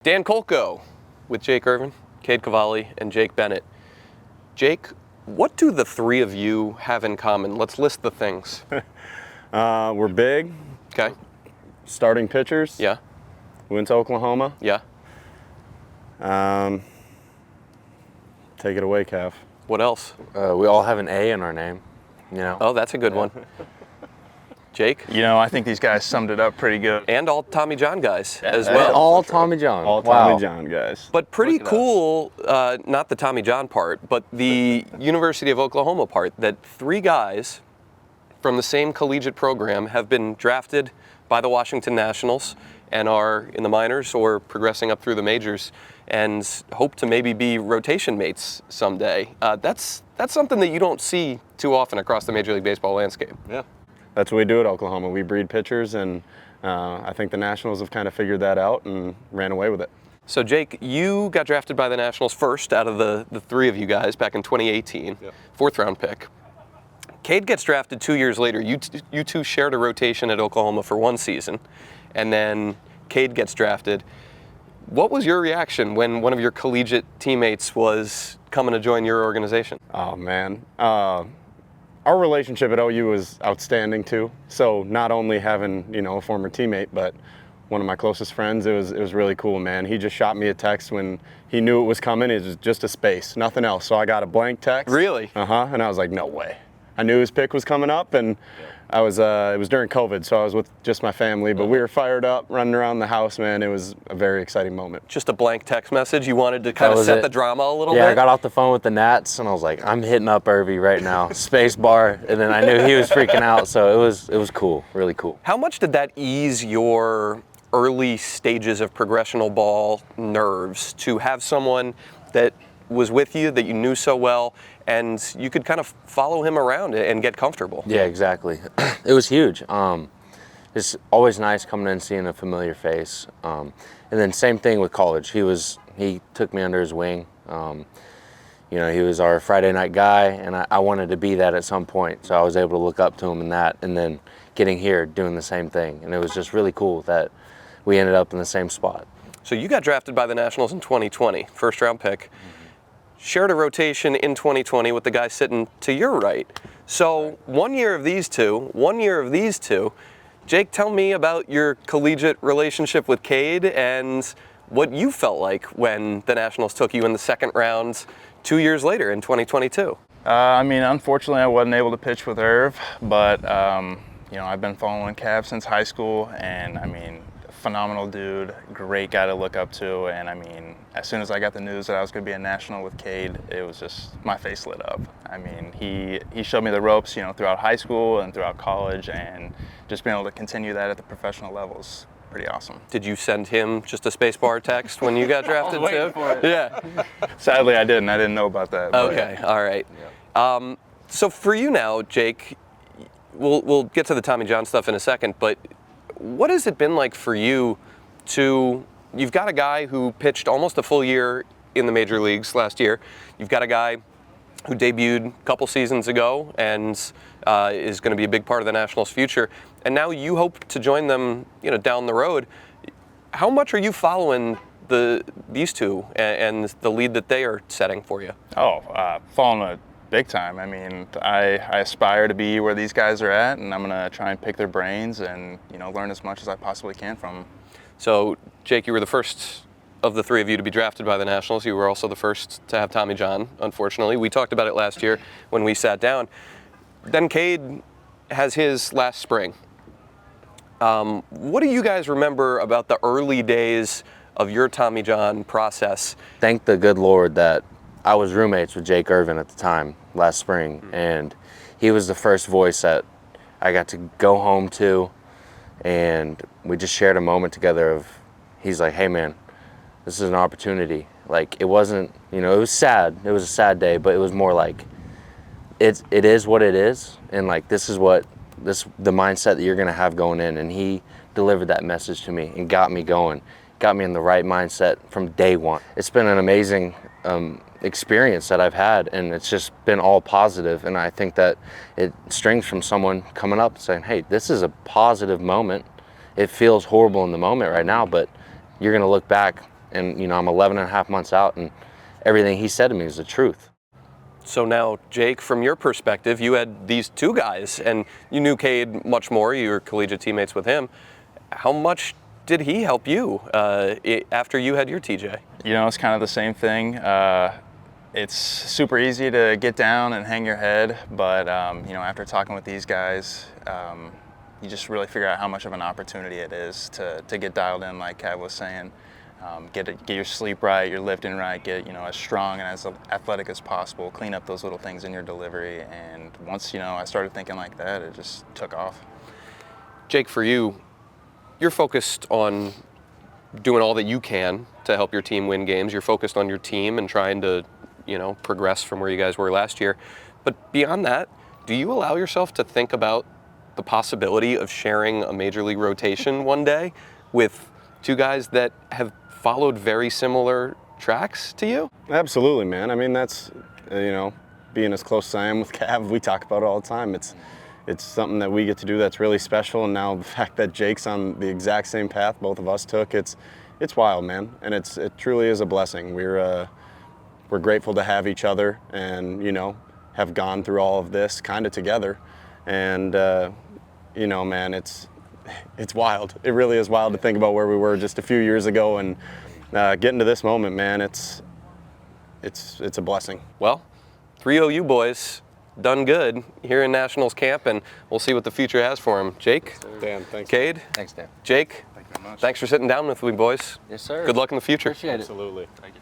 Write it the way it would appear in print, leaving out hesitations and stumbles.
Dan Kolko with Jake Irvin, Cade Cavalli, and Jake Bennett. Jake, what do the three of you have in common? Let's list the things. We're big. Okay. Starting pitchers. Yeah. Went to Oklahoma. Yeah. Take it away, Cav. What else? We all have an A in our name, you know. Oh, that's a good one. Jake? You know, I think these guys summed it up pretty good. And all Tommy John guys as And well. all Tommy John. All Wow. Tommy John guys. But pretty Look at cool, not the Tommy John part, but the University of Oklahoma part, that three guys from the same collegiate program have been drafted by the Washington Nationals and are in the minors or progressing up through the majors and hope to maybe be rotation mates someday. That's something that you don't see too often across the Major League Baseball landscape. Yeah. That's what we do at Oklahoma. We breed pitchers, and I think the Nationals have kind of figured that out and ran away with it. So Jake, you got drafted by the Nationals first out of the three of you guys back in 2018, fourth round pick. Cade gets drafted 2 years later. You two shared a rotation at Oklahoma for one season, and then Cade gets drafted. What was your reaction when one of your collegiate teammates was coming to join your organization? Oh, man. Our relationship at OU was outstanding, too. So not only having, a former teammate, but one of my closest friends, it was really cool, man. He just shot me a text when he knew it was coming. It was just a space, nothing else. So I got a blank text. Really? And I was like, no way. I knew his pick was coming up, and I was it was during COVID, so I was with just my family, but we were fired up, running around the house, man. It was a very exciting moment. Just a blank text message? You wanted to kind of set the drama a little bit? Yeah, I got off the phone with the Nats, and I was like, I'm hitting up Irvin right now, space bar, and then I knew he was freaking out, so it was cool, really cool. How much did that ease your early stages of progressional ball nerves to have someone that was with you, that you knew so well, and you could kind of follow him around and get comfortable? Yeah, exactly. It was huge. It's always nice coming in and seeing a familiar face. And then same thing with college. He took me under his wing. He was our Friday night guy, and I wanted to be that at some point. So I was able to look up to him in that, and then getting here, doing the same thing. And it was just really cool that we ended up in the same spot. So you got drafted by the Nationals in 2020, first round pick. Shared a rotation in 2020 with the guy sitting to your right. So 1 year of these two, 1 year of these two. Jake, tell me about your collegiate relationship with Cade and what you felt like when the Nationals took you in the second round 2 years later in 2022. Unfortunately, I wasn't able to pitch with Irv, but, I've been following Cav since high school, and, phenomenal dude, great guy to look up to, and as soon as I got the news that I was going to be a National with Cade, it was just, my face lit up. He showed me the ropes, throughout high school and throughout college, and just being able to continue that at the professional levels, pretty awesome. Did you send him just a spacebar text when you got drafted too? For it. Yeah. Sadly, I didn't. I didn't know about that. Okay, all right. Yeah. So for you now, Jake, we'll get to the Tommy John stuff in a second, but what has it been like for you you've got a guy who pitched almost a full year in the major leagues last year. You've got a guy who debuted a couple seasons ago and is going to be a big part of the Nationals' future. And now you hope to join them, down the road. How much are you following these two and the lead that they are setting for you? Following it big time. I aspire to be where these guys are at, and I'm going to try and pick their brains and, learn as much as I possibly can from them. So, Jake, you were the first of the three of you to be drafted by the Nationals. You were also the first to have Tommy John, unfortunately. We talked about it last year when we sat down. Then Cade has his last spring. What do you guys remember about the early days of your Tommy John process? Thank the good Lord that I was roommates with Jake Irvin at the time, last spring, and he was the first voice that I got to go home to, and we just shared a moment together he's like, hey man, this is an opportunity. Like, it wasn't, it was sad. It was a sad day, but it was more like, it is what it is, and like, this is the mindset that you're gonna have going in, and he delivered that message to me and got me going, got me in the right mindset from day one. It's been an amazing experience that I've had, and it's just been all positive, and I think that it strings from someone coming up and saying, hey, this is a positive moment. It feels horrible in the moment right now, but you're going to look back And, you know, I'm 11 and a half months out, and everything he said to me is the truth. So now, Jake, from your perspective, you had these two guys, and you knew Cade much more. You were collegiate teammates with him. How much did he help you after you had your TJ? You know, it's kind of the same thing. It's super easy to get down and hang your head, but you know, after talking with these guys, you just really figure out how much of an opportunity it is to get dialed in, like Cav was saying. Get your sleep right, your lifting right, get, you know, as strong and as athletic as possible, clean up those little things in your delivery, and once, you know, I started thinking like that, it just took off. Jake, for you, you're focused on doing all that you can to help your team win games. You're focused on your team and trying to, you know, progress from where you guys were last year. But beyond that, do you allow yourself to think about the possibility of sharing a major league rotation one day with two guys that have followed very similar tracks to you? Absolutely, man. I mean, that's, you know, being as close as I am with Cav, we talk about it all the time. It's something that we get to do that's really special, and now the fact that Jake's on the exact same path both of us took, it's wild, man. And it truly is a blessing. We're grateful to have each other, and, you know, have gone through all of this kind of together. And you know, man, it's wild. It really is wild to think about where we were just a few years ago, and getting to this moment, man. It's a blessing. Well, 3 OU boys done good here in Nationals camp, and we'll see what the future has for them. Jake, Dan, thanks. Cade, Thanks, Dan. Jake, Thank you very much. thanks for sitting down with me, boys. Yes, sir. Good luck in the future. Appreciate it. Absolutely. Thank you.